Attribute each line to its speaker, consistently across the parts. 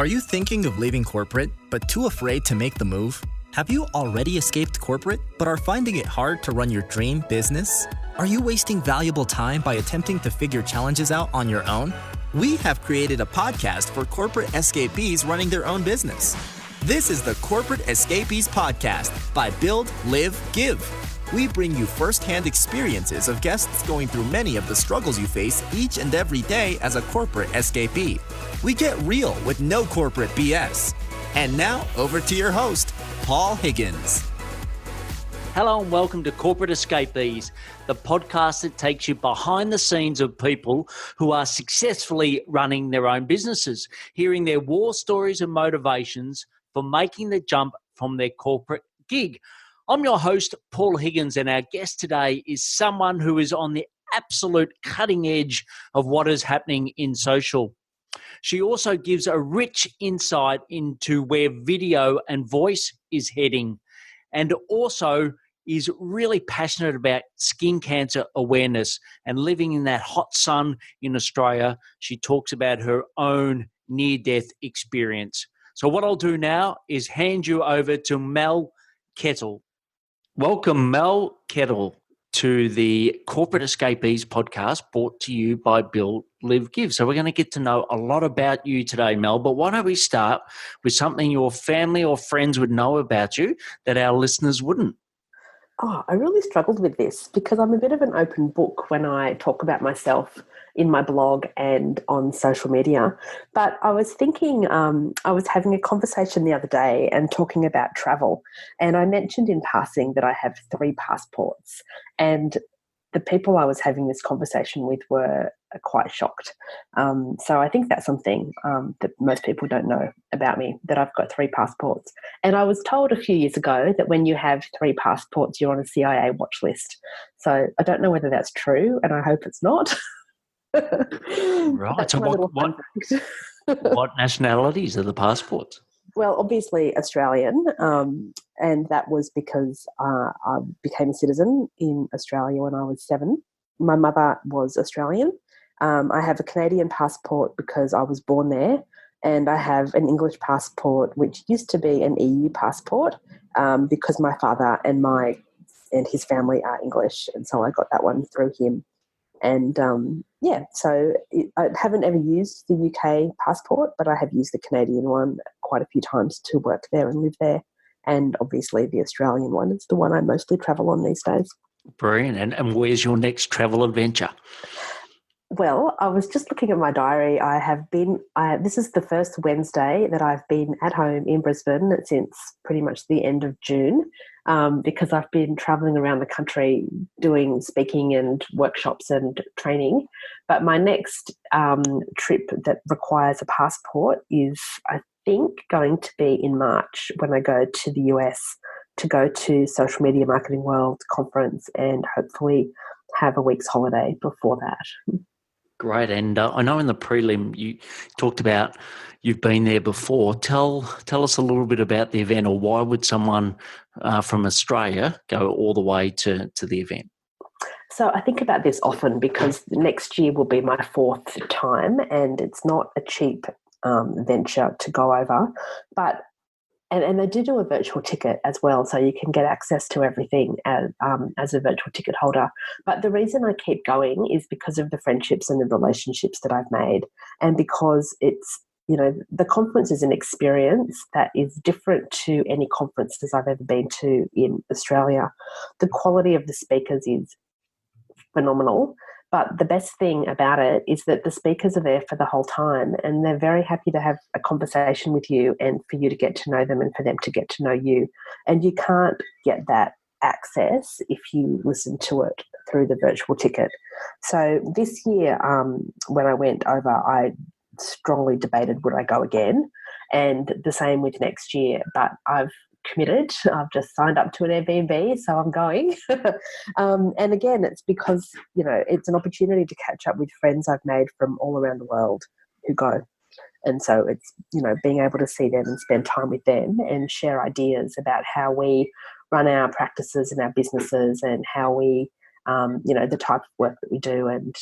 Speaker 1: Are you thinking of leaving corporate, but too afraid to make the move? Have you already escaped corporate, but are finding it hard to run your dream business? Are you wasting valuable time by attempting to figure challenges out on your own? We have created a podcast for corporate escapees running their own business. This is the Corporate Escapees Podcast by Build, Live, Give. We bring you first-hand experiences of guests going through many of the struggles you face each and every day as a corporate escapee. We get real with no corporate BS. And now, over to your host, Paul Higgins.
Speaker 2: Hello and welcome to Corporate Escapees, the podcast that takes you behind the scenes of people who are successfully running their own businesses, hearing their war stories and motivations for making the jump from their corporate gig. I'm your host, Paul Higgins, and our guest today is someone who is on the absolute cutting edge of what is happening in social. She also gives a rich insight into where video and voice is heading, and also is really passionate about skin cancer awareness and living in that hot sun in Australia. She talks about her own near-death experience. So what I'll do now is hand you over to Mel Kettles. Welcome, Mel Kettles, to the Corporate Escapees podcast brought to you by Build, Live, Give. So we're going to get to know a lot about you today, Mel, but why don't we start with something your family or friends would know about you that our listeners wouldn't?
Speaker 3: Oh, I really struggled with this because I'm a bit of an open book when I talk about myself in my blog and on social media. But I was thinking, I was having a conversation the other day and talking about travel. And I mentioned in passing that I have 3 passports. And the people I was having this conversation with were quite shocked. So I think that's something that most people don't know about me, that I've got 3 passports. And I was told a few years ago that when you have 3 passports, you're on a CIA watch list. So I don't know whether that's true, and I hope it's not.
Speaker 2: Right. So what nationalities are the passports?
Speaker 3: Well, obviously Australian, and that was because I became a citizen in Australia when I was 7. My mother was Australian. I have a Canadian passport because I was born there, and I have an English passport, which used to be an EU passport, because my father and his family are English, and so I got that one through him. And so I haven't ever used the UK passport, but I have used the Canadian one quite a few times to work there and live there. And obviously the Australian one is the one I mostly travel on these days.
Speaker 2: Brilliant. And where's your next travel adventure?
Speaker 3: Well, I was just looking at my diary. This is the first Wednesday that I've been at home in Brisbane since pretty much the end of June, because I've been travelling around the country doing speaking and workshops and training. But my next trip that requires a passport is, I think, going to be in March when I go to the US to go to Social Media Marketing World Conference and hopefully have a week's holiday before that.
Speaker 2: Great. And I know in the prelim you talked about you've been there before. Tell us a little bit about the event, or why would someone from Australia go all the way to the event?
Speaker 3: So I think about this often because next year will be my 4th time, and it's not a cheap venture to go over. But And they do a virtual ticket as well, so you can get access to everything as a virtual ticket holder. But the reason I keep going is because of the friendships and the relationships that I've made, and because it's, the conference is an experience that is different to any conferences I've ever been to in Australia. The quality of the speakers is phenomenal. But the best thing about it is that the speakers are there for the whole time, and they're very happy to have a conversation with you and for you to get to know them and for them to get to know you. And you can't get that access if you listen to it through the virtual ticket. So this year, when I went over, I strongly debated would I go again, and the same with next year. But I've committed. I've just signed up to an Airbnb, so I'm going. And again, it's because, it's an opportunity to catch up with friends I've made from all around the world who go. And so it's, being able to see them and spend time with them and share ideas about how we run our practices and our businesses and how we, the type of work that we do and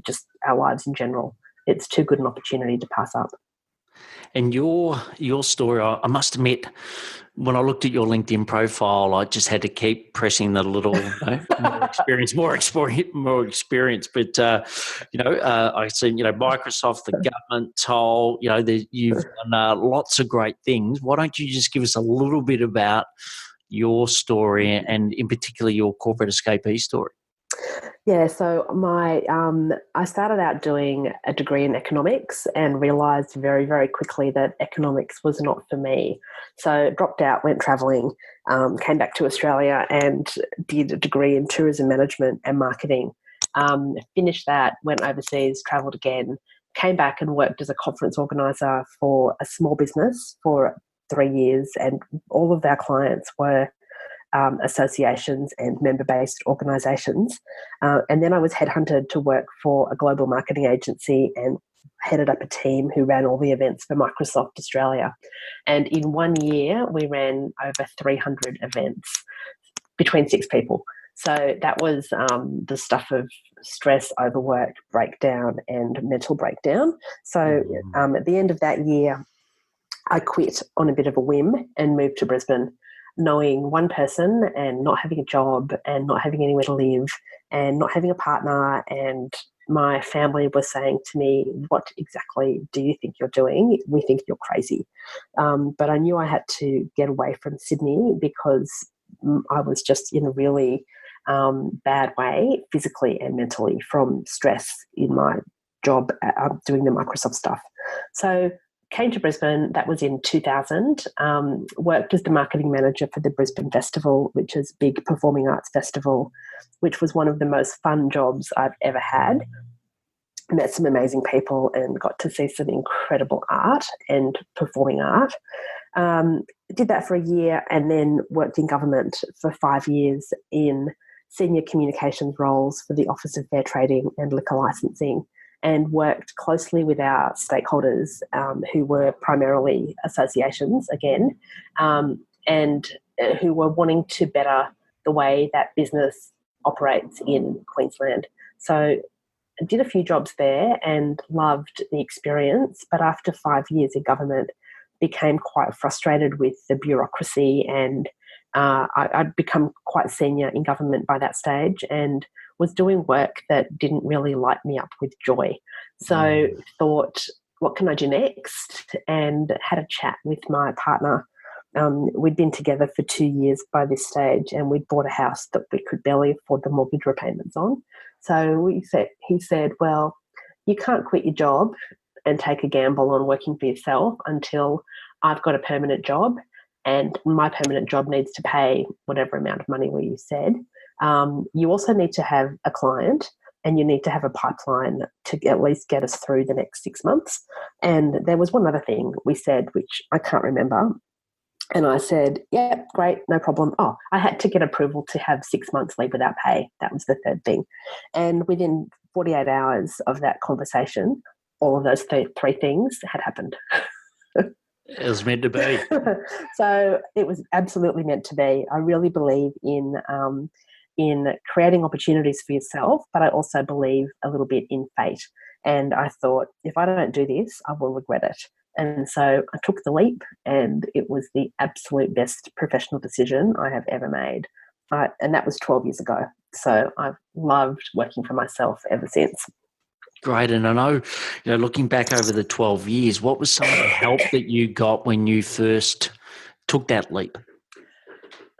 Speaker 3: just our lives in general. It's too good an opportunity to pass up.
Speaker 2: And your story, I must admit, when I looked at your LinkedIn profile, I just had to keep pressing the little more experience. But I see Microsoft, the government, toll. You've done lots of great things. Why don't you just give us a little bit about your story and in particular your corporate escapee story?
Speaker 3: Yeah, so I started out doing a degree in economics and realised very, very quickly that economics was not for me. So dropped out, went travelling, came back to Australia and did a degree in tourism management and marketing. Finished that, went overseas, travelled again, came back and worked as a conference organiser for a small business for 3 years, and all of our clients were associations and member-based organisations. And then I was headhunted to work for a global marketing agency and headed up a team who ran all the events for Microsoft Australia. And in 1 year, we ran over 300 events between 6 people. So that was the stuff of stress, overwork, breakdown, and mental breakdown. So at the end of that year, I quit on a bit of a whim and moved to Brisbane, knowing one person and not having a job and not having anywhere to live and not having a partner. And my family was saying to me, what exactly do you think you're doing? We think you're crazy. But I knew I had to get away from Sydney because I was just in a really bad way, physically and mentally, from stress in my job doing the Microsoft stuff. So came to Brisbane, that was in 2000, worked as the marketing manager for the Brisbane Festival, which is a big performing arts festival, which was one of the most fun jobs I've ever had. Met some amazing people and got to see some incredible art and performing art. Did that for a year and then worked in government for 5 years in senior communications roles for the Office of Fair Trading and Liquor Licensing, and worked closely with our stakeholders who were primarily associations again, and who were wanting to better the way that business operates in Queensland. So I did a few jobs there and loved the experience, but after 5 years in government, became quite frustrated with the bureaucracy, and I'd become quite senior in government by that stage and was doing work that didn't really light me up with joy. So thought, what can I do next? And had a chat with my partner. We'd been together for 2 years by this stage, and we'd bought a house that we could barely afford the mortgage repayments on. So he said, well, you can't quit your job and take a gamble on working for yourself until I've got a permanent job, and my permanent job needs to pay whatever amount of money you said. You also need to have a client, and you need to have a pipeline to at least get us through the next 6 months. And there was one other thing we said, which I can't remember. And I said, yeah, great, no problem. Oh, I had to get approval to have 6 months leave without pay. That was the third thing. And within 48 hours of that conversation, all of those three things had happened.
Speaker 2: It was meant to be.
Speaker 3: So it was absolutely meant to be. I really believe in creating opportunities for yourself, but I also believe a little bit in fate. And I thought, if I don't do this, I will regret it. And so I took the leap, and it was the absolute best professional decision I have ever made. And that was 12 years ago. So I've loved working for myself ever since.
Speaker 2: Great. And I know, looking back over the 12 years, what was some of the help that you got when you first took that leap?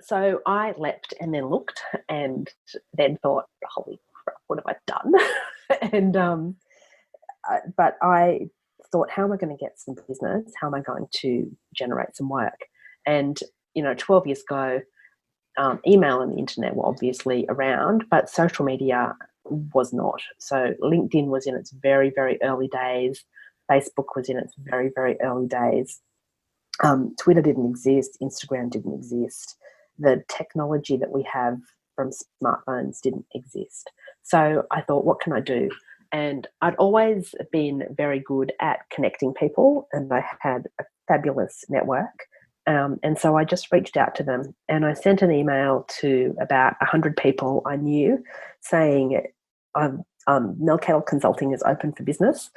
Speaker 3: So I leapt and then looked and then thought, holy crap, what have I done? And but I thought, how am I going to get some business? How am I going to generate some work? And, 12 years ago, email and the internet were obviously around, but social media was not. So LinkedIn was in its very, very early days. Facebook was in its very, very early days. Twitter didn't exist. Instagram didn't exist. The technology that we have from smartphones didn't exist. So I thought, what can I do? And I'd always been very good at connecting people, and I had a fabulous network. And so I just reached out to them, and I sent an email to about 100 people I knew saying, Mel Kettles Consulting is open for business.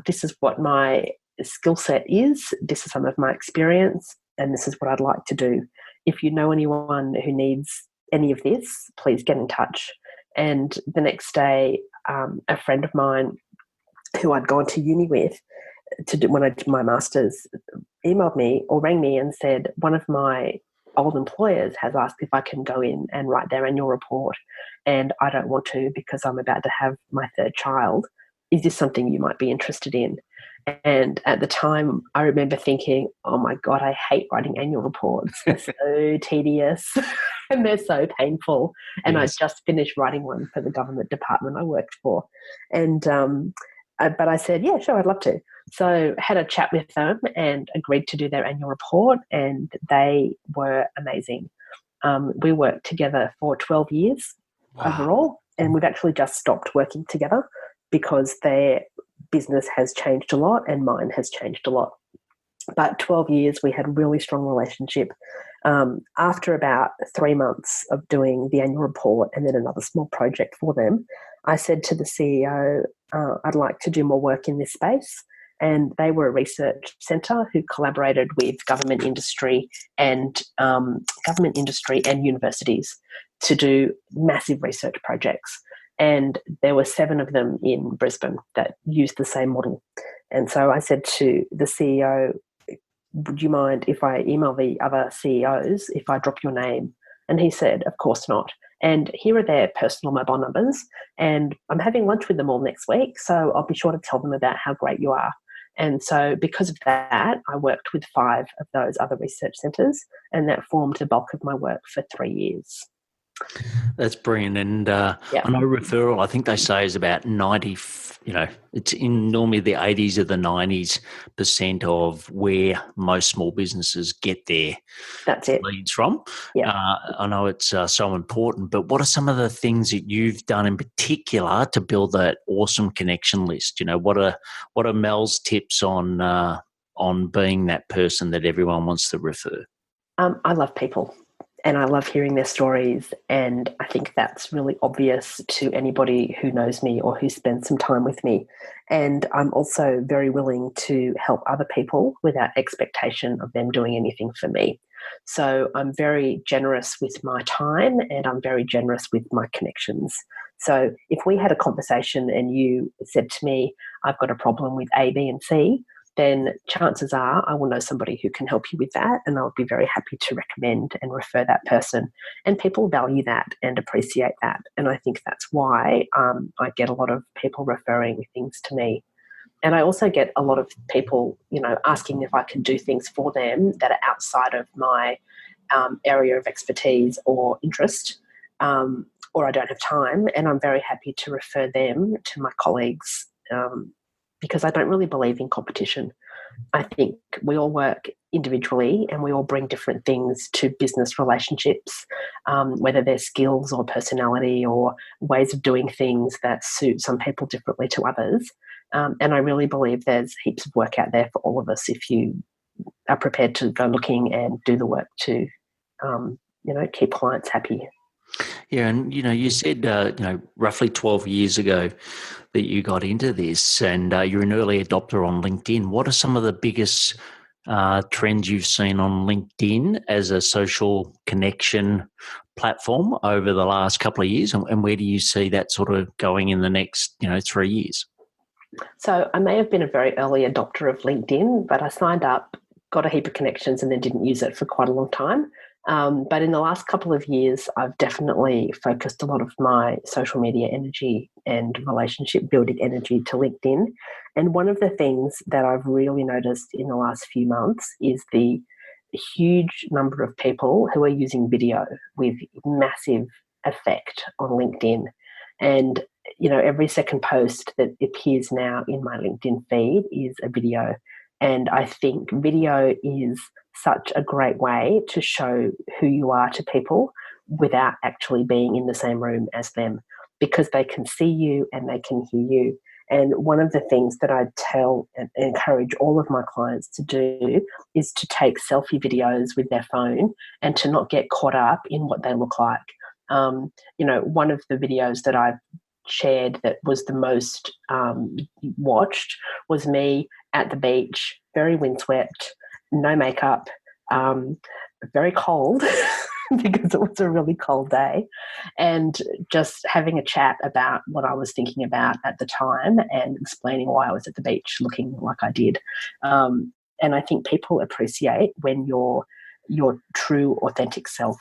Speaker 3: This is what my skill set is, this is some of my experience, and this is what I'd like to do. If you know anyone who needs any of this, please get in touch. And the next day, a friend of mine who I'd gone to uni with to do when I did my master's emailed me or rang me and said, one of my old employers has asked if I can go in and write their annual report, and I don't want to because I'm about to have my third child. Is this something you might be interested in? And at the time, I remember thinking, oh my God, I hate writing annual reports. They're so tedious and they're so painful. And yes. I just finished writing one for the government department I worked for. And but I said, yeah, sure, I'd love to. So had a chat with them and agreed to do their annual report, and they were amazing. We worked together for 12 years overall, and we've actually just stopped working together because their business has changed a lot and mine has changed a lot. But 12 years, we had a really strong relationship. After about 3 months of doing the annual report and then another small project for them, I said to the CEO, I'd like to do more work in this space. And they were a research centre who collaborated with government industry and universities to do massive research projects. And there were 7 of them in Brisbane that used the same model. And so I said to the CEO, would you mind if I email the other CEOs if I drop your name? And he said, of course not. And here are their personal mobile numbers. And I'm having lunch with them all next week, so I'll be sure to tell them about how great you are. And so because of that, I worked with 5 of those other research centres, and that formed the bulk of my work for 3 years.
Speaker 2: That's brilliant. And I know referral, I think they say is about 90, it's in normally the 80s or the 90s% of where most small businesses get their leads from.
Speaker 3: Yeah.
Speaker 2: I know it's so important, but what are some of the things that you've done in particular to build that awesome connection list? What are Mel's tips on being that person that everyone wants to refer?
Speaker 3: I love people. And I love hearing their stories, and I think that's really obvious to anybody who knows me or who spends some time with me. And I'm also very willing to help other people without expectation of them doing anything for me. So I'm very generous with my time, and I'm very generous with my connections. So if we had a conversation and you said to me, I've got a problem with A, B, and C, then chances are I will know somebody who can help you with that, and I'll be very happy to recommend and refer that person. And people value that and appreciate that. And I think that's why I get a lot of people referring things to me. And I also get a lot of people, asking if I can do things for them that are outside of my area of expertise or interest, or I don't have time. And I'm very happy to refer them to my colleagues, because I don't really believe in competition. I think we all work individually and we all bring different things to business relationships, whether they're skills or personality or ways of doing things that suit some people differently to others. And I really believe there's heaps of work out there for all of us if you are prepared to go looking and do the work to, keep clients happy.
Speaker 2: Yeah, and you said roughly 12 years ago that you got into this, and you're an early adopter on LinkedIn. What are some of the biggest trends you've seen on LinkedIn as a social connection platform over the last couple of years, and where do you see that sort of going in the next 3 years?
Speaker 3: So I may have been a very early adopter of LinkedIn, but I signed up, got a heap of connections, and then didn't use it for quite a long time. But in the last couple of years, I've definitely focused a lot of my social media energy and relationship building energy to LinkedIn. And one of the things that I've really noticed in the last few months is the huge number of people who are using video with massive effect on LinkedIn. And, every second post that appears now in my LinkedIn feed is a video. And I think video is such a great way to show who you are to people without actually being in the same room as them, because they can see you and they can hear you. And one of the things that I tell and encourage all of my clients to do is to take selfie videos with their phone and to not get caught up in what they look like. One of the videos that I've shared that was the most watched was me at the beach, very windswept, no makeup, very cold because it was a really cold day, and just having a chat about what I was thinking about at the time and explaining why I was at the beach looking like I did. And I think people appreciate when you're your true, authentic self.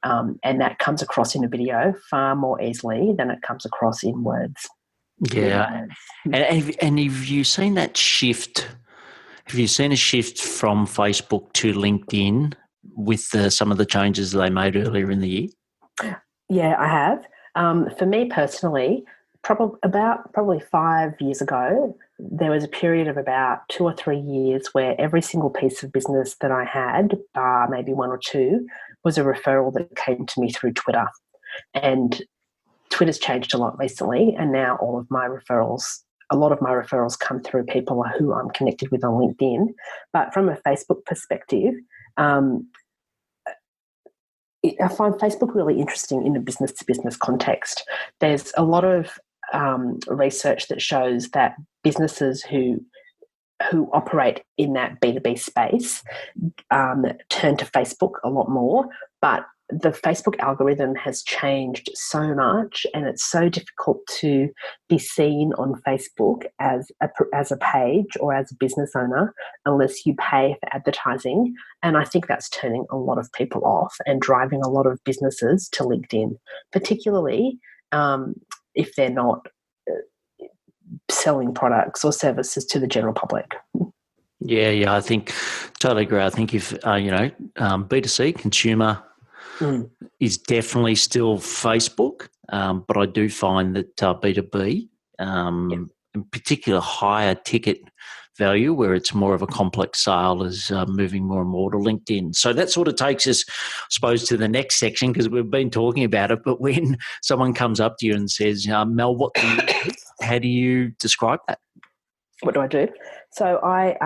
Speaker 3: And that comes across in a video far more easily than it comes across in words.
Speaker 2: Yeah. And have you seen that shift? Have you seen a shift from Facebook to LinkedIn with some of the changes they made earlier in the year?
Speaker 3: Yeah, I have. For me personally, probably 5 years ago, there was a period of about 2 or 3 years where every single piece of business that I had, maybe one or two, was a referral that came to me through Twitter. And Twitter's changed a lot recently, and now a lot of my referrals come through people who I'm connected with on LinkedIn. But from a Facebook perspective, I find Facebook really interesting in a business-to-business context. There's a lot of research that shows that businesses who operate in that B2B space turn to Facebook a lot more, but the Facebook algorithm has changed so much, and it's so difficult to be seen on Facebook as a page or as a business owner unless you pay for advertising. And I think that's turning a lot of people off and driving a lot of businesses to LinkedIn, particularly if they're not selling products or services to the general public.
Speaker 2: Yeah, I think totally agree. I think if B2C consumer is definitely still Facebook, but I do find that B2B, in particular higher ticket value, where it's more of a complex sale, is moving more and more to LinkedIn. So that sort of takes us, I suppose, to the next section, because we've been talking about it. But when someone comes up to you and says, Mel, what do you do? How do you describe that?
Speaker 3: What do I do? So I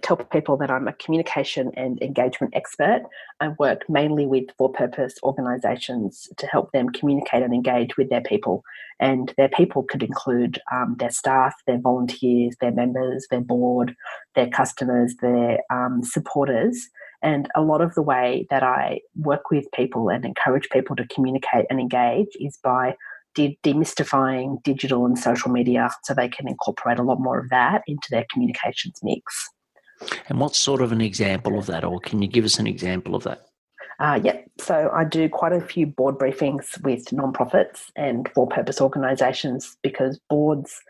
Speaker 3: tell people that I'm a communication and engagement expert. I work mainly with for-purpose organisations to help them communicate and engage with their people. And their people could include their staff, their volunteers, their members, their board, their customers, their supporters. And a lot of the way that I work with people and encourage people to communicate and engage is by demystifying digital and social media so they can incorporate a lot more of that into their communications mix.
Speaker 2: And what's sort of an example of that, or can you give us an example of that?
Speaker 3: So I do quite a few board briefings with nonprofits and for-purpose organisations, because boards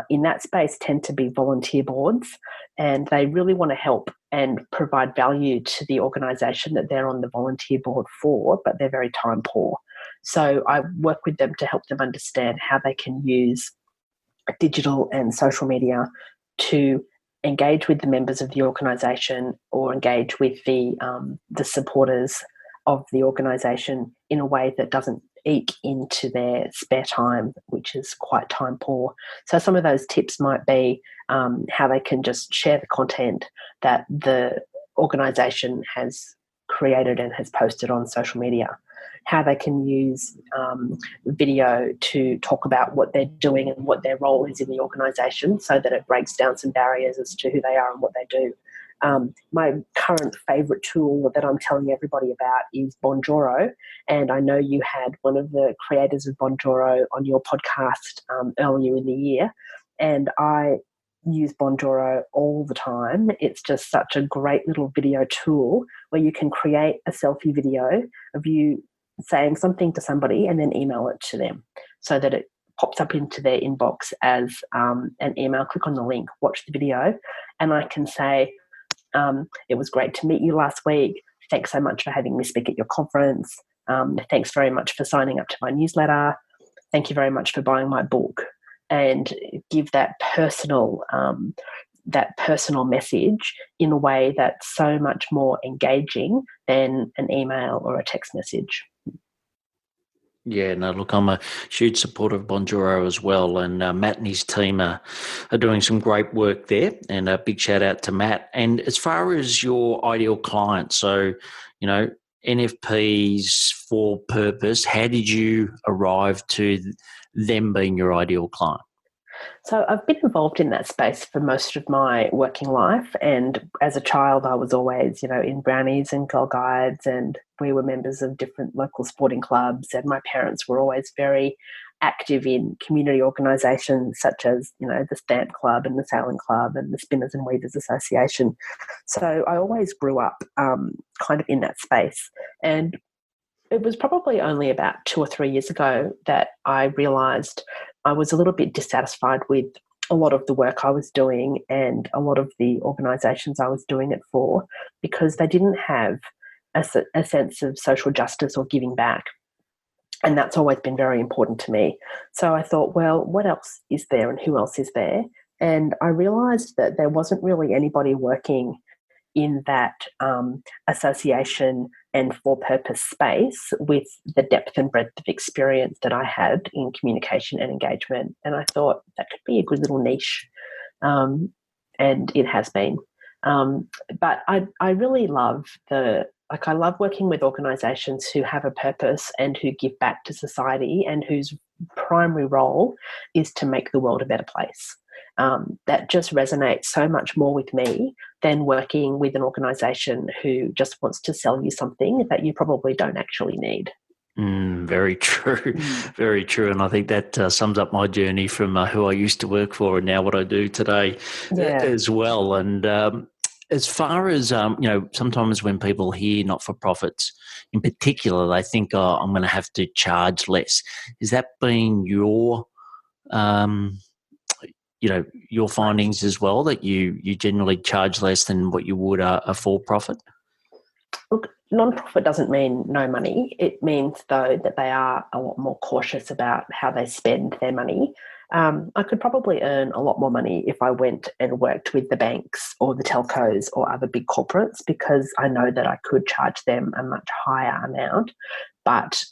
Speaker 3: in that space tend to be volunteer boards, and they really want to help and provide value to the organisation that they're on the volunteer board for, but they're very time poor. So I work with them to help them understand how they can use digital and social media to engage with the members of the organisation or engage with the supporters of the organisation in a way that doesn't eke into their spare time, which is quite time poor. So some of those tips might be how they can just share the content that the organisation has created and has posted on social media, how they can use video to talk about what they're doing and what their role is in the organisation, so that it breaks down some barriers as to who they are and what they do. My current favourite tool that I'm telling everybody about is Bonjoro, and I know you had one of the creators of Bonjoro on your podcast earlier in the year, and I use Bonjoro all the time. It's just such a great little video tool where you can create a selfie video of you saying something to somebody and then email it to them so that it pops up into their inbox as an email. Click on the link, watch the video, and I can say, it was great to meet you last week. Thanks so much for having me speak at your conference. Thanks very much for signing up to my newsletter. Thank you very much for buying my book. And give that personal message in a way that's so much more engaging than an email or a text message.
Speaker 2: Yeah, no, look, I'm a huge supporter of Bonjoro as well, and Matt and his team are doing some great work there, and a big shout out to Matt. And as far as your ideal client, so, NFPs for purpose, how did you arrive to them being your ideal client?
Speaker 3: So I've been involved in that space for most of my working life. And as a child, I was always, in brownies and Girl Guides, and we were members of different local sporting clubs. And my parents were always very active in community organisations such as, the Stamp Club and the Sailing Club and the Spinners and Weavers Association. So I always grew up kind of in that space. And it was probably only about 2 or 3 years ago that I realised I was a little bit dissatisfied with a lot of the work I was doing and a lot of the organisations I was doing it for, because they didn't have a sense of social justice or giving back. And that's always been very important to me. So I thought, well, what else is there and who else is there? And I realised that there wasn't really anybody working in that association and for-purpose space with the depth and breadth of experience that I had in communication and engagement. And I thought that could be a good little niche, and it has been. But I really love I love working with organisations who have a purpose and who give back to society and whose primary role is to make the world a better place. That just resonates so much more with me than working with an organisation who just wants to sell you something that you probably don't actually need.
Speaker 2: Very true. Very true. And I think that sums up my journey from who I used to work for and now what I do today as well. And as far as, sometimes when people hear not-for-profits in particular, they think, I'm going to have to charge less. Is that being your your findings as well, that you generally charge less than what you would a for-profit?
Speaker 3: Look, non-profit doesn't mean no money. It means, though, that they are a lot more cautious about how they spend their money. I could probably earn a lot more money if I went and worked with the banks or the telcos or other big corporates, because I know that I could charge them a much higher amount, but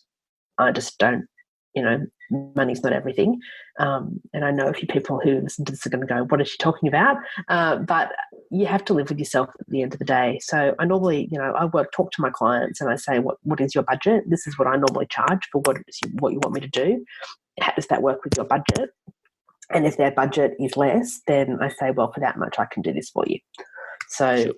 Speaker 3: I just don't, money's not everything. And I know a few people who listen to this are going to go, what is she talking about? But you have to live with yourself at the end of the day. So I normally, I talk to my clients and I say, what is your budget? This is what I normally charge for what you want me to do. How does that work with your budget? And if their budget is less, then I say, well, for that much, I can do this for you. So,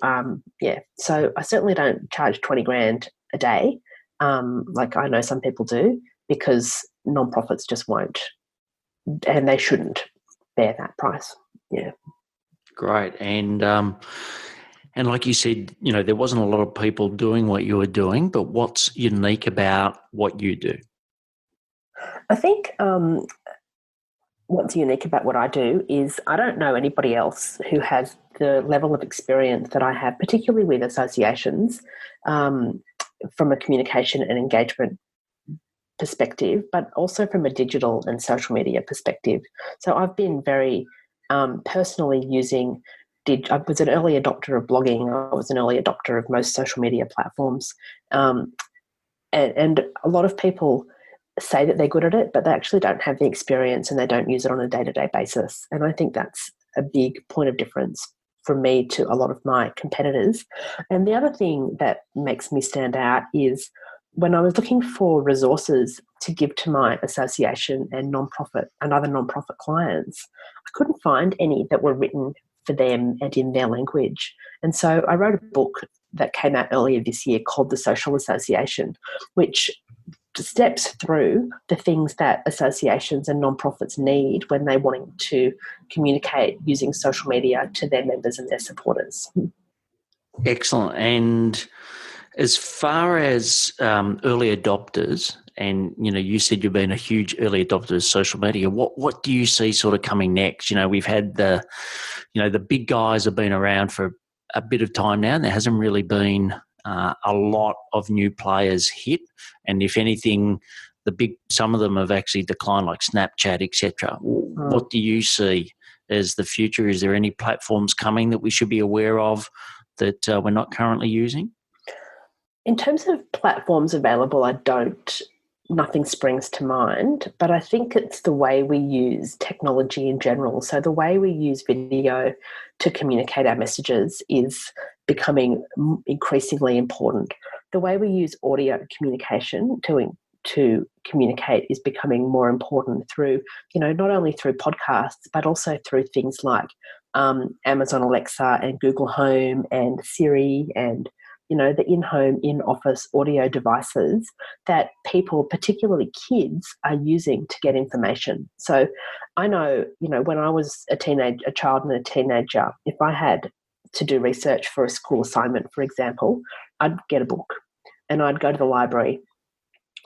Speaker 3: so I certainly don't charge 20 grand a day, like I know some people do, because non-profits just won't, and they shouldn't bear that price. Yeah.
Speaker 2: Great. And like you said, there wasn't a lot of people doing what you were doing, but what's unique about what you do?
Speaker 3: I think what's unique about what I do is I don't know anybody else who has the level of experience that I have, particularly with associations, from a communication and engagement perspective, but also from a digital and social media perspective. So I've been very personally using, I was an early adopter of blogging, I was an early adopter of most social media platforms, and a lot of people say that they're good at it, but they actually don't have the experience and they don't use it on a day-to-day basis. And I think that's a big point of difference from me to a lot of my competitors. And the other thing that makes me stand out is when I was looking for resources to give to my association and other non-profit clients, I couldn't find any that were written for them and in their language. And so I wrote a book that came out earlier this year called The Social Association, which steps through the things that associations and non-profits need when they're wanting to communicate using social media to their members and their supporters.
Speaker 2: Excellent. And as far as early adopters, and you said you've been a huge early adopter of social media. What do you see sort of coming next? We've had the big guys have been around for a bit of time now, and there hasn't really been a lot of new players hit. And if anything, some of them have actually declined, like Snapchat, etc. What do you see as the future? Is there any platforms coming that we should be aware of that we're not currently using?
Speaker 3: In terms of platforms available, nothing springs to mind, but I think it's the way we use technology in general. So the way we use video to communicate our messages is becoming increasingly important. The way we use audio communication to to communicate is becoming more important through, not only through podcasts, but also through things like Amazon Alexa and Google Home and Siri and, the in-home, in-office audio devices that people, particularly kids, are using to get information. So I know, when I was a child and a teenager, if I had to do research for a school assignment, for example, I'd get a book and I'd go to the library,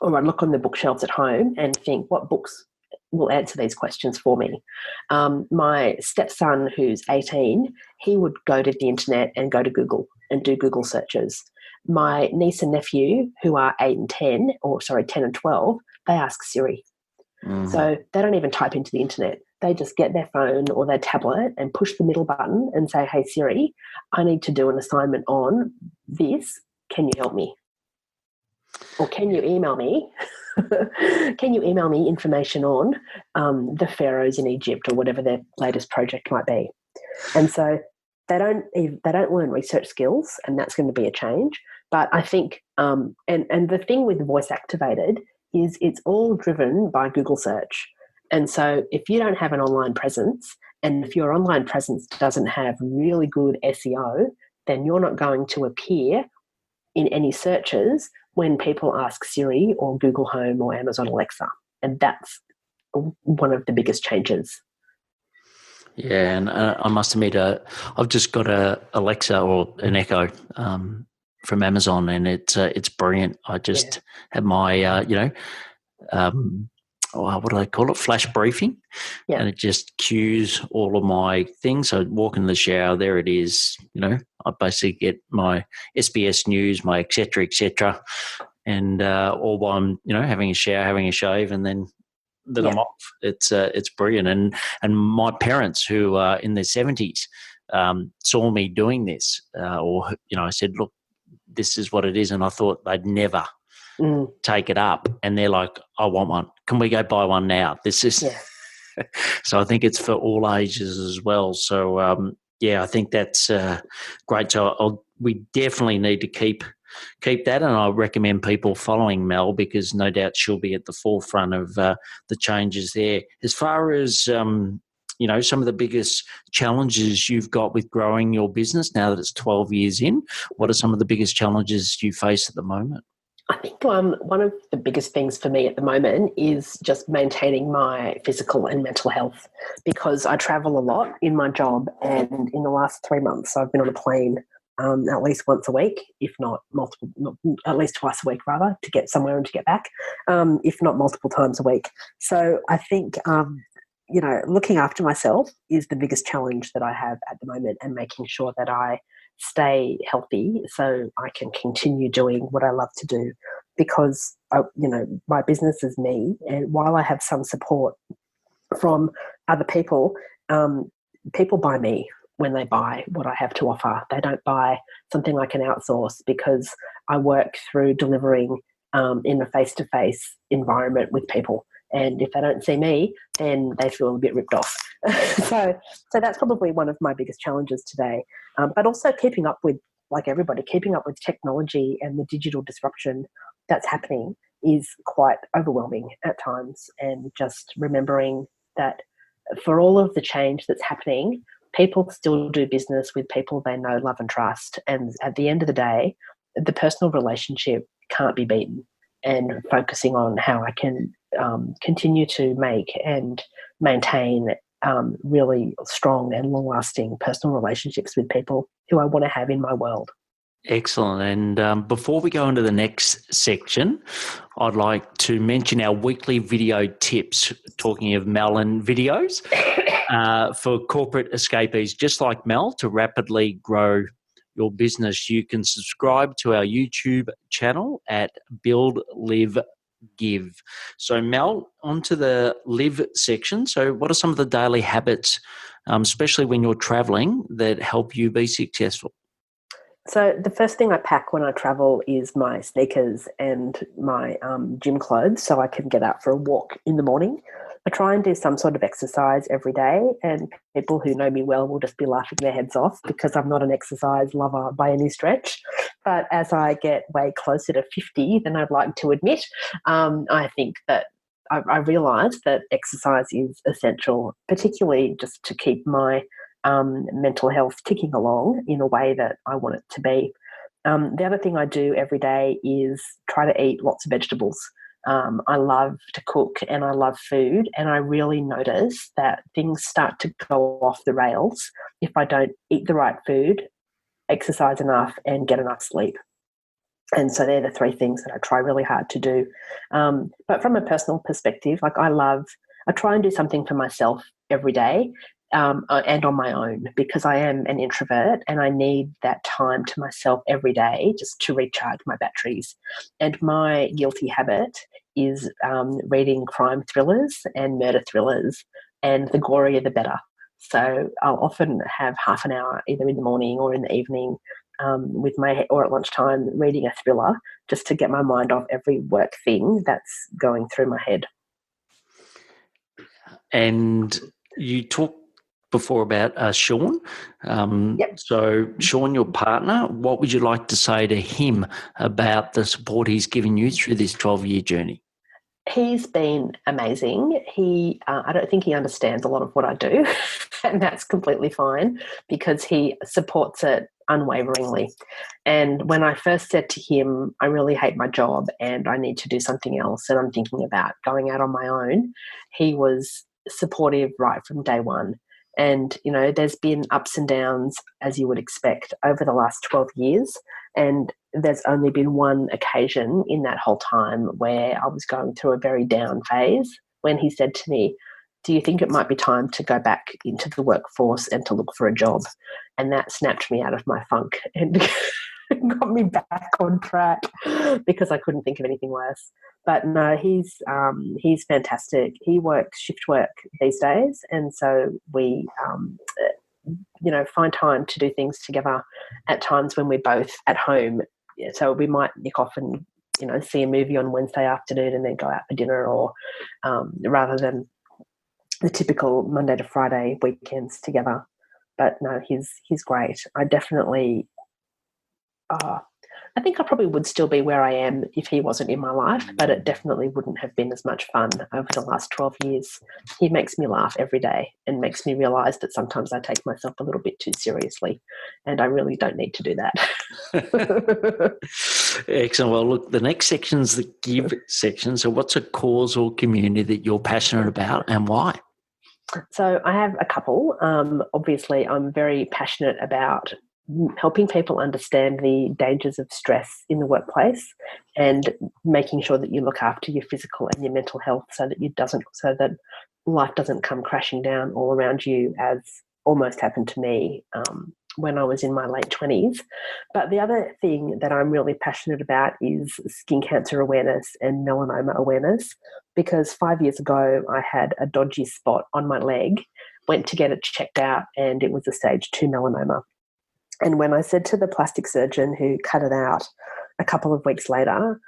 Speaker 3: or I'd look on the bookshelves at home and think, what books will answer these questions for me? My stepson, who's 18, he would go to the internet and go to Google and do Google searches. My niece and nephew, who are 8 and 10, 10 and 12, they ask Siri. So they don't even type into the internet. They just get their phone or their tablet and push the middle button and say, hey, Siri, I need to do an assignment on this. Can you help me? Or can you email me? Can you email me information on the pharaohs in Egypt or whatever their latest project might be? And so they don't learn research skills, and that's going to be a change. But I think, and the thing with voice activated is it's all driven by Google search. And so if you don't have an online presence, and if your online presence doesn't have really good SEO, then you're not going to appear in any searches when people ask Siri or Google Home or Amazon Alexa. And that's one of the biggest changes.
Speaker 2: Yeah, and I must admit, I've just got a Alexa or an Echo from Amazon, and it's brilliant. I just have my, what do they call it? Flash briefing. Yeah. And it just cues all of my things. So I walk in the shower, there it is. I basically get my SBS news, my et cetera, and all while I'm, having a shower, having a shave, and then I'm off. It's brilliant. And my parents, who are in their 70s, saw me doing this, I said, look, this is what it is, and I thought they'd never take it up, and they're like, I want one. Can we go buy one now? This is so I think it's for all ages as well. So I think that's great. So we definitely need to keep that, and I recommend people following Mel, because no doubt she'll be at the forefront of the changes there. As far as some of the biggest challenges you've got with growing your business now that it's 12 years in, what are some of the biggest challenges you face at the moment?
Speaker 3: I think one of the biggest things for me at the moment is just maintaining my physical and mental health, because I travel a lot in my job, and in the last 3 months I've been on a plane at least once a week, if not multiple, at least twice a week rather, to get somewhere and to get back, if not multiple times a week. So I think, looking after myself is the biggest challenge that I have at the moment, and making sure that I stay healthy so I can continue doing what I love to do, because my business is me, and while I have some support from other people, people buy me when they buy what I have to offer. They don't buy something I can outsource, because I work through delivering in a face-to-face environment with people. And if they don't see me, then they feel a bit ripped off. So that's probably one of my biggest challenges today. But also keeping up with, like everybody, keeping up with technology and the digital disruption that's happening is quite overwhelming at times. And just remembering that for all of the change that's happening, people still do business with people they know, love and trust. And at the end of the day, the personal relationship can't be beaten. And focusing on how I can continue to make and maintain really strong and long-lasting personal relationships with people who I want to have in my world.
Speaker 2: Excellent. And before we go into the next section, I'd like to mention our weekly video tips, talking of Mel and videos, for corporate escapees just like Mel to rapidly grow your business. You can subscribe to our YouTube channel at Build, Live, Give. So Mel, onto the live section. So what are some of the daily habits, especially when you're traveling, that help you be successful?
Speaker 3: So the first thing I pack when I travel is my sneakers and my gym clothes so I can get out for a walk in the morning. I try and do some sort of exercise every day, and people who know me well will just be laughing their heads off because I'm not an exercise lover by any stretch. But as I get way closer to 50 than I'd like to admit, I think that I realise that exercise is essential, particularly just to keep my mental health ticking along in a way that I want it to be. The other thing I do every day is try to eat lots of vegetables. I love to cook and I love food, and I really notice that things start to go off the rails if I don't eat the right food, exercise enough, and get enough sleep. And so they're the three things that I try really hard to do. But from a personal perspective, like I try and do something for myself every day, and on my own, because I am an introvert and I need that time to myself every day just to recharge my batteries. And my guilty habit is reading crime thrillers and murder thrillers, and the gorier the better. So I'll often have half an hour either in the morning or in the evening or at lunchtime reading a thriller just to get my mind off every work thing that's going through my head.
Speaker 2: And you talked before about Sean.
Speaker 3: Yep.
Speaker 2: So Sean, your partner, what would you like to say to him about the support he's given you through this 12-year journey?
Speaker 3: He's been amazing. I don't think he understands a lot of what I do, and that's completely fine because he supports it unwaveringly. And when I first said to him, I really hate my job and I need to do something else and I'm thinking about going out on my own, he was supportive right from day one. And, you know, there's been ups and downs, as you would expect, over the last 12 years. And there's only been one occasion in that whole time where I was going through a very down phase when he said to me, do you think it might be time to go back into the workforce and to look for a job? And that snapped me out of my funk and got me back on track because I couldn't think of anything worse. But no, he's fantastic. He works shift work these days, and so we find time to do things together at times when we're both at home. So we might nick off and see a movie on Wednesday afternoon and then go out for dinner, or rather than the typical Monday to Friday weekends together. But no, he's great. I think I probably would still be where I am if he wasn't in my life, but it definitely wouldn't have been as much fun over the last 12 years. He makes me laugh every day and makes me realise that sometimes I take myself a little bit too seriously, and I really don't need to do that.
Speaker 2: Excellent. Well, look, the next section's the give section. So what's a cause or community that you're passionate about and why?
Speaker 3: So I have a couple. Obviously, I'm very passionate about helping people understand the dangers of stress in the workplace and making sure that you look after your physical and your mental health so that life doesn't come crashing down all around you, as almost happened to me when I was in my late 20s. But the other thing that I'm really passionate about is skin cancer awareness and melanoma awareness, because 5 years ago I had a dodgy spot on my leg, went to get it checked out, and it was a stage 2 melanoma. And when I said to the plastic surgeon who cut it out a couple of weeks later,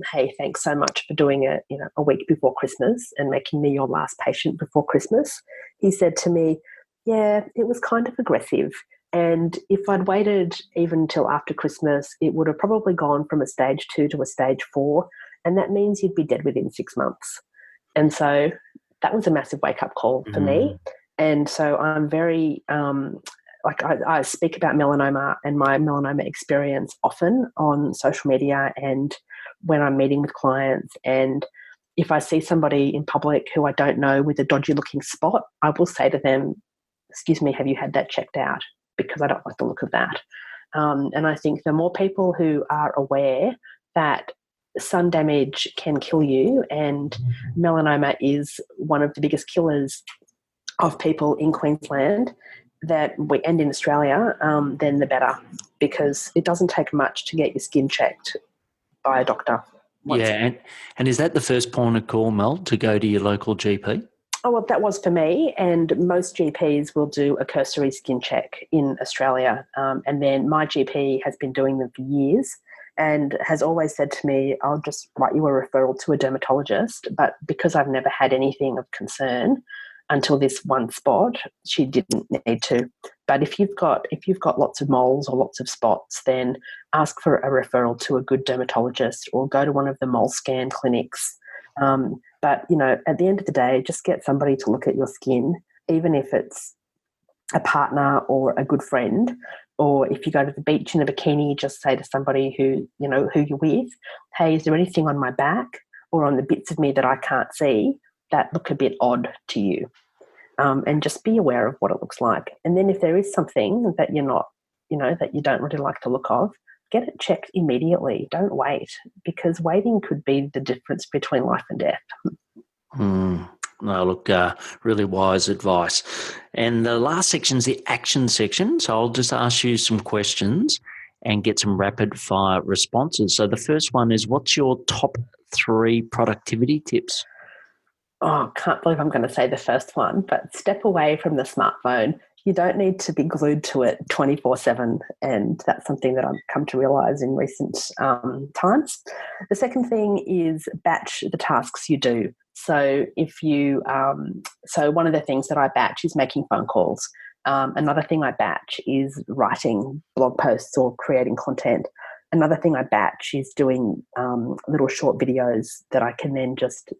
Speaker 3: hey, thanks so much for doing it, a week before Christmas and making me your last patient before Christmas, he said to me, yeah, it was kind of aggressive. And if I'd waited even till after Christmas, it would have probably gone from a stage 2 to a stage 4. And that means you'd be dead within 6 months. And so that was a massive wake-up call for me. And so I'm very... I speak about melanoma and my melanoma experience often on social media and when I'm meeting with clients. And if I see somebody in public who I don't know with a dodgy looking spot, I will say to them, excuse me, have you had that checked out? Because I don't like the look of that. And I think the more people who are aware that sun damage can kill you and melanoma is one of the biggest killers of people in Queensland, and in Australia, then the better, because it doesn't take much to get your skin checked by a doctor.
Speaker 2: Yeah, and is that the first point of call, Mel, to go to your local GP?
Speaker 3: Oh, well, that was for me. And most GPs will do a cursory skin check in Australia. And then my GP has been doing them for years and has always said to me, I'll just write you a referral to a dermatologist. But because I've never had anything of concern until this one spot, she didn't need to. But if you've got lots of moles or lots of spots, then ask for a referral to a good dermatologist or go to one of the mole scan clinics. But, at the end of the day, just get somebody to look at your skin, even if it's a partner or a good friend, or if you go to the beach in a bikini, just say to somebody who you're with, hey, is there anything on my back or on the bits of me that I can't see that look a bit odd to you? And just be aware of what it looks like. And then if there is something that you're not, that you don't really like the look of, get it checked immediately. Don't wait, because waiting could be the difference between life and death.
Speaker 2: No, look, really wise advice. And the last section is the action section. So I'll just ask you some questions and get some rapid fire responses. So the first one is, what's your top 3 productivity tips?
Speaker 3: Oh, can't believe I'm going to say the first one, but step away from the smartphone. You don't need to be glued to it 24/7, and that's something that I've come to realise in recent times. The second thing is batch the tasks you do. So so one of the things that I batch is making phone calls. Another thing I batch is writing blog posts or creating content. Another thing I batch is doing little short videos that I can then just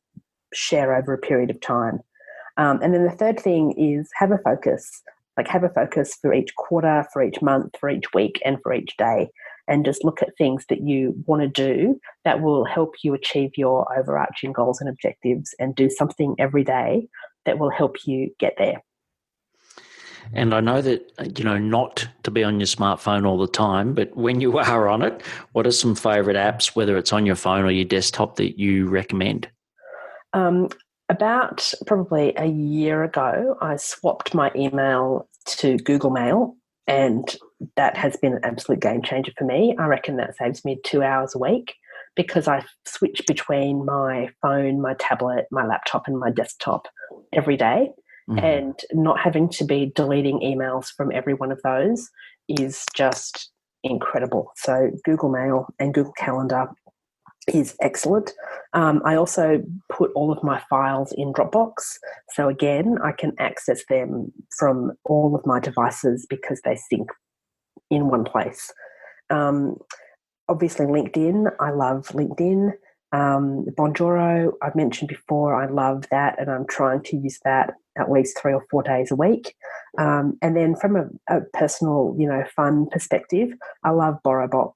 Speaker 3: share over a period of time. And then the third thing is have a focus. Have a focus for each quarter, for each month, for each week, and for each day. And just look at things that you want to do that will help you achieve your overarching goals and objectives, and do something every day that will help you get there.
Speaker 2: And I know that, not to be on your smartphone all the time, but when you are on it, what are some favourite apps, whether it's on your phone or your desktop, that you recommend?
Speaker 3: About probably a year ago, I swapped my email to Google Mail, and that has been an absolute game changer for me. I reckon that saves me 2 hours a week, because I switch between my phone, my tablet, my laptop, and my desktop every day. And not having to be deleting emails from every one of those is just incredible. So Google Mail and Google Calendar is excellent. I also put all of my files in Dropbox. So again, I can access them from all of my devices because they sync in one place. Obviously LinkedIn, I love LinkedIn. Bonjoro, I've mentioned before, I love that, and I'm trying to use that at least 3 or 4 days a week. And then from a personal, fun perspective, I love BorrowBox.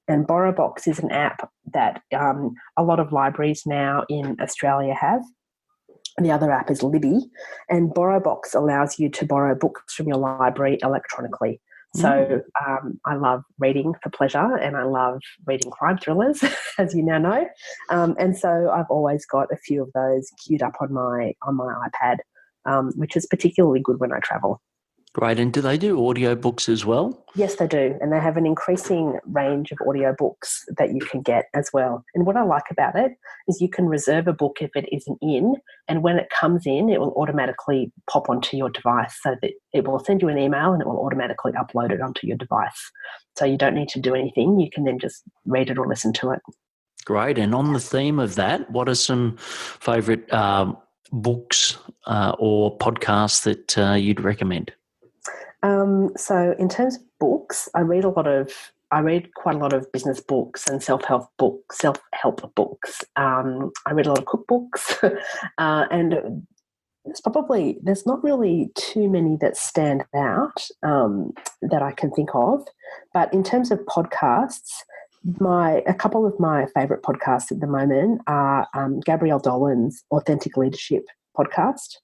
Speaker 3: And BorrowBox is an app that a lot of libraries now in Australia have. The other app is Libby, and BorrowBox allows you to borrow books from your library electronically. So I love reading for pleasure, and I love reading crime thrillers, as you now know. And so I've always got a few of those queued up on my iPad, which is particularly good when I travel.
Speaker 2: Great. And do they do audiobooks as well?
Speaker 3: Yes, they do. And they have an increasing range of audiobooks that you can get as well. And what I like about it is you can reserve a book if it isn't in, and when it comes in, it will automatically pop onto your device, so that it will send you an email and it will automatically upload it onto your device. So you don't need to do anything. You can then just read it or listen to it.
Speaker 2: Great. And on the theme of that, what are some favourite books or podcasts that you'd recommend?
Speaker 3: So in terms of books, I read quite a lot of business books and self-help books. I read a lot of cookbooks, and there's not really too many that stand out that I can think of. But in terms of podcasts, a couple of my favourite podcasts at the moment are Gabrielle Dolan's Authentic Leadership podcast,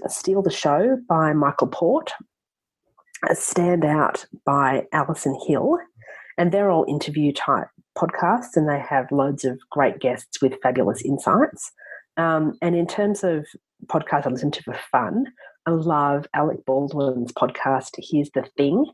Speaker 3: Steal the Show by Michael Port, A Standout by Alison Hill, and they're all interview type podcasts, and they have loads of great guests with fabulous insights. And in terms of podcasts I listen to for fun, I love Alec Baldwin's podcast, Here's the Thing.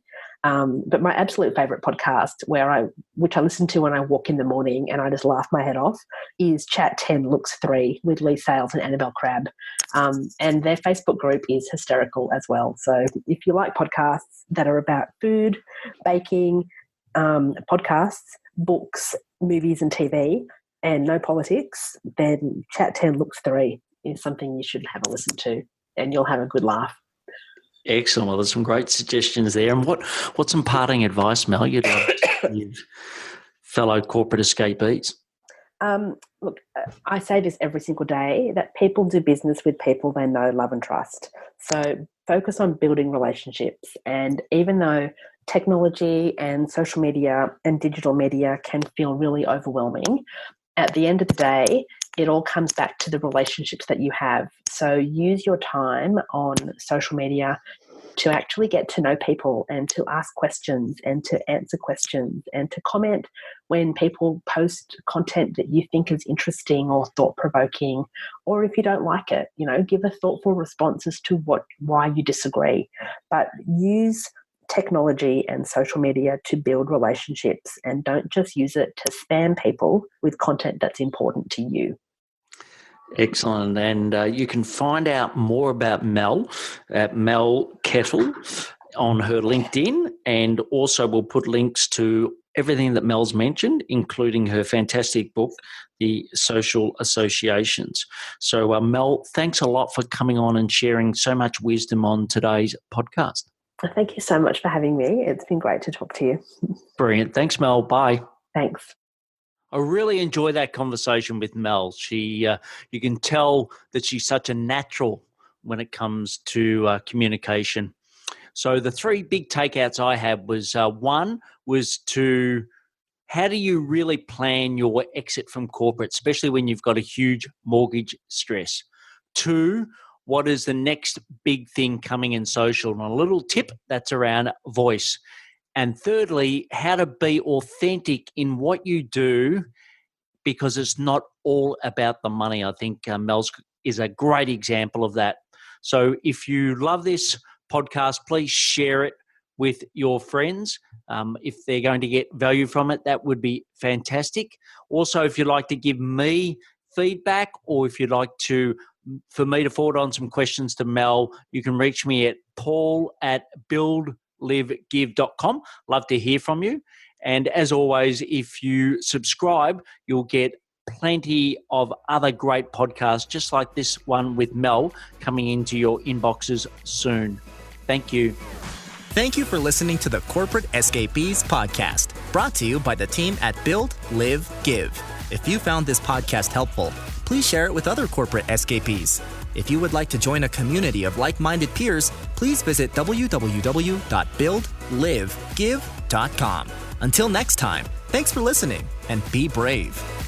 Speaker 3: But my absolute favorite podcast, which I listen to when I walk in the morning and I just laugh my head off, is Chat 10 Looks 3 with Lee Sales and Annabelle Crabb. And their Facebook group is hysterical as well. So if you like podcasts that are about food, baking, podcasts, books, movies and TV, and no politics, then Chat 10 Looks 3 is something you should have a listen to, and you'll have a good laugh.
Speaker 2: Excellent. Well, there's some great suggestions there. And what's some parting advice, Mel, you'd love to give fellow corporate escapees?
Speaker 3: Look, I say this every single day, that people do business with people they know, love and trust. So focus on building relationships. And even though technology and social media and digital media can feel really overwhelming, at the end of the day, it all comes back to the relationships that you have. So use your time on social media to actually get to know people and to ask questions and to answer questions and to comment when people post content that you think is interesting or thought-provoking, or if you don't like it, give a thoughtful response as to why you disagree. But use technology and social media to build relationships, and don't just use it to spam people with content that's important to you.
Speaker 2: Excellent. And you can find out more about Mel at Mel Kettle on her LinkedIn, and also we'll put links to everything that Mel's mentioned, including her fantastic book, The Social Associations. So Mel, thanks a lot for coming on and sharing so much wisdom on today's podcast.
Speaker 3: Thank you so much for having me. It's been great to talk to you.
Speaker 2: Brilliant. Thanks, Mel. Bye.
Speaker 3: Thanks.
Speaker 2: I really enjoy that conversation with Mel. She, you can tell that she's such a natural when it comes to communication. So the three big takeouts I had was one was to how do you really plan your exit from corporate, especially when you've got a huge mortgage stress? Two, what is the next big thing coming in social? And a little tip that's around voice. And thirdly, how to be authentic in what you do, because it's not all about the money. I think Mel's is a great example of that. So if you love this podcast, please share it with your friends. If they're going to get value from it, that would be fantastic. Also, if you'd like to give me feedback, or if you'd like for me to forward on some questions to Mel, you can reach me at paul@buildlivegive.com. Love to hear from you. And as always, if you subscribe, you'll get plenty of other great podcasts just like this one with Mel coming into your inboxes soon. Thank you.
Speaker 1: Thank you for listening to the Corporate Escapees podcast, brought to you by the team at Build, Live, Give. If you found this podcast helpful, please share it with other corporate escapees. If you would like to join a community of like-minded peers, please visit www.buildlivegive.com. Until next time, thanks for listening and be brave.